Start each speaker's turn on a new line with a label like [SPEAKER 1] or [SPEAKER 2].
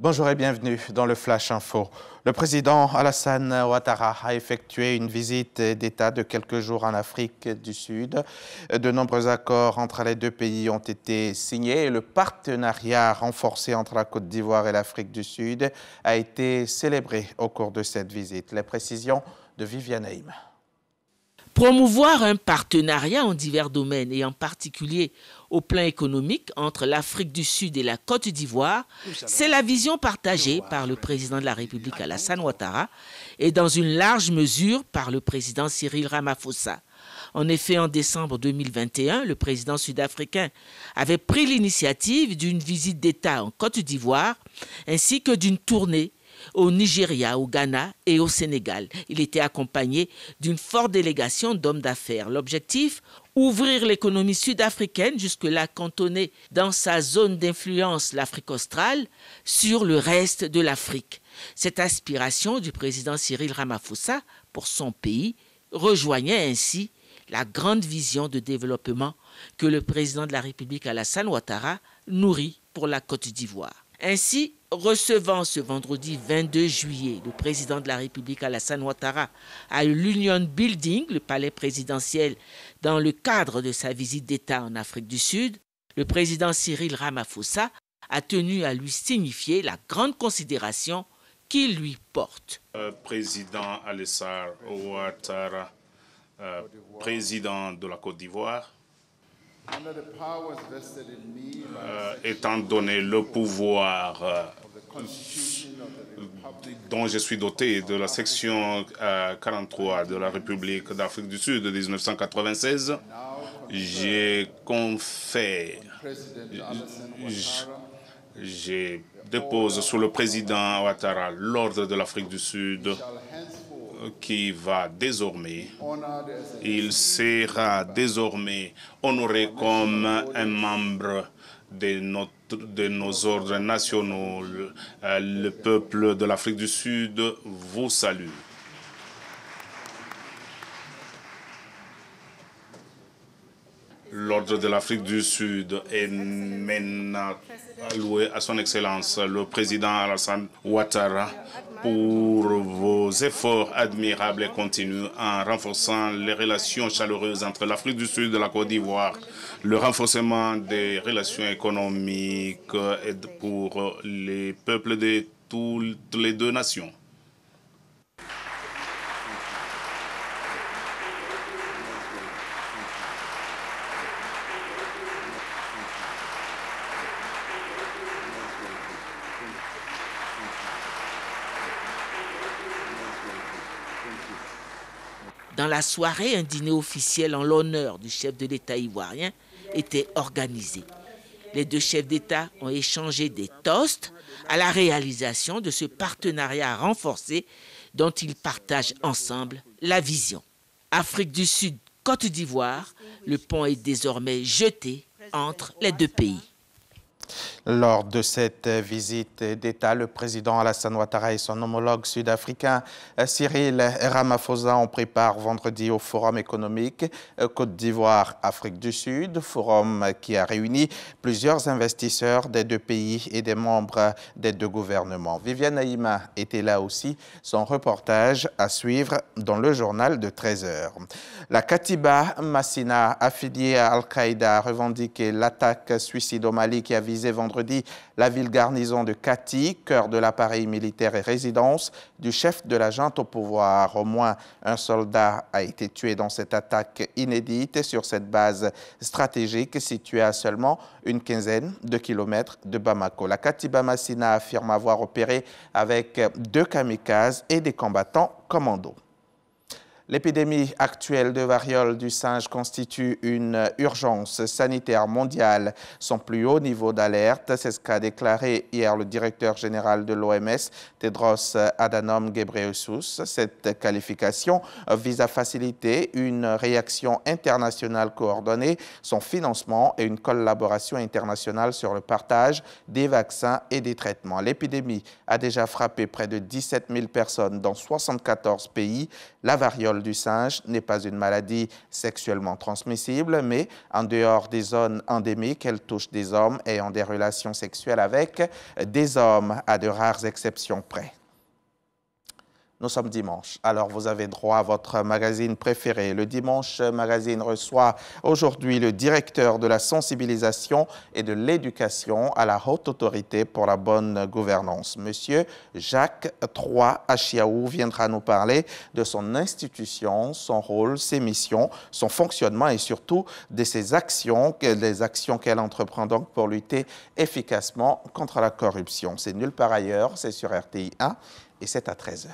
[SPEAKER 1] Bonjour et bienvenue dans le Flash Info. Le président Alassane Ouattara a effectué une visite d'État de quelques jours en Afrique du Sud. De nombreux accords entre les deux pays ont été signés et le partenariat renforcé entre la Côte d'Ivoire et l'Afrique du Sud a été célébré au cours de cette visite. Les précisions de Viviane Haïm.
[SPEAKER 2] Promouvoir un partenariat en divers domaines et en particulier au plan économique entre l'Afrique du Sud et la Côte d'Ivoire, c'est la vision partagée par le président de la République Alassane Ouattara et dans une large mesure par le président Cyril Ramaphosa. En effet, en décembre 2021, le président sud-africain avait pris l'initiative d'une visite d'État en Côte d'Ivoire ainsi que d'une tournée au Nigeria, au Ghana et au Sénégal. Il était accompagné d'une forte délégation d'hommes d'affaires. L'objectif, ouvrir l'économie sud-africaine, jusque-là cantonnée dans sa zone d'influence, l'Afrique australe, sur le reste de l'Afrique. Cette aspiration du président Cyril Ramaphosa pour son pays rejoignait ainsi la grande vision de développement que le président de la République Alassane Ouattara nourrit pour la Côte d'Ivoire. Ainsi, recevant ce vendredi 22 juillet le président de la République Alassane Ouattara à l'Union Building, le palais présidentiel, dans le cadre de sa visite d'État en Afrique du Sud, le président Cyril Ramaphosa a tenu à lui signifier la grande considération qu'il lui porte.
[SPEAKER 3] Président Alassane Ouattara, président de la Côte d'Ivoire, étant donné le pouvoir dont je suis doté de la section 43 de la République d'Afrique du Sud de 1996, je dépose sous le président Ouattara l'ordre de l'Afrique du Sud qui va désormais, il sera désormais honoré comme un membre de nos ordres nationaux. Le peuple de l'Afrique du Sud vous salue. L'ordre de l'Afrique du Sud est maintenant alloué à son Excellence, le président Alassane Ouattara, pour vos efforts admirables et continus en renforçant les relations chaleureuses entre l'Afrique du Sud et la Côte d'Ivoire, le renforcement des relations économiques pour les peuples de toutes les deux nations.
[SPEAKER 2] Dans la soirée, un dîner officiel en l'honneur du chef de l'État ivoirien était organisé. Les deux chefs d'État ont échangé des toasts à la réalisation de ce partenariat renforcé dont ils partagent ensemble la vision. Afrique du Sud, Côte d'Ivoire, le pont est désormais jeté entre les deux pays.
[SPEAKER 1] Lors de cette visite d'État, le président Alassane Ouattara et son homologue sud-africain Cyril Ramaphosa ont pris part vendredi au Forum économique Côte d'Ivoire-Afrique du Sud, forum qui a réuni plusieurs investisseurs des deux pays et des membres des deux gouvernements. Viviane Haïm était là aussi, son reportage à suivre dans le journal de 13h. La Katiba Massina, affiliée à Al-Qaïda, a revendiqué l'attaque suicide au Mali qui a visé vendredi la ville garnison de Kati, cœur de l'appareil militaire et résidence du chef de la junte au pouvoir. Au moins un soldat a été tué dans cette attaque inédite sur cette base stratégique située à seulement une quinzaine de kilomètres de Bamako. La Katiba Massina affirme avoir opéré avec 2 kamikazes et des combattants commandos. L'épidémie actuelle de variole du singe constitue une urgence sanitaire mondiale. Son plus haut niveau d'alerte, c'est ce qu'a déclaré hier le directeur général de l'OMS, Tedros Adhanom Ghebreyesus. Cette qualification vise à faciliter une réaction internationale coordonnée, son financement et une collaboration internationale sur le partage des vaccins et des traitements. L'épidémie a déjà frappé près de 17 000 personnes dans 74 pays. La variole vol du singe n'est pas une maladie sexuellement transmissible, mais en dehors des zones endémiques, elle touche des hommes ayant des relations sexuelles avec des hommes, à de rares exceptions près. Nous sommes dimanche, alors vous avez droit à votre magazine préféré. Le Dimanche Magazine reçoit aujourd'hui le directeur de la sensibilisation et de l'éducation à la Haute Autorité pour la bonne gouvernance. Monsieur Jacques III Achiaou viendra nous parler de son institution, son rôle, ses missions, son fonctionnement et surtout de ses actions, les actions qu'elle entreprend donc pour lutter efficacement contre la corruption. C'est nulle part ailleurs, c'est sur RTI 1 et c'est à 13h.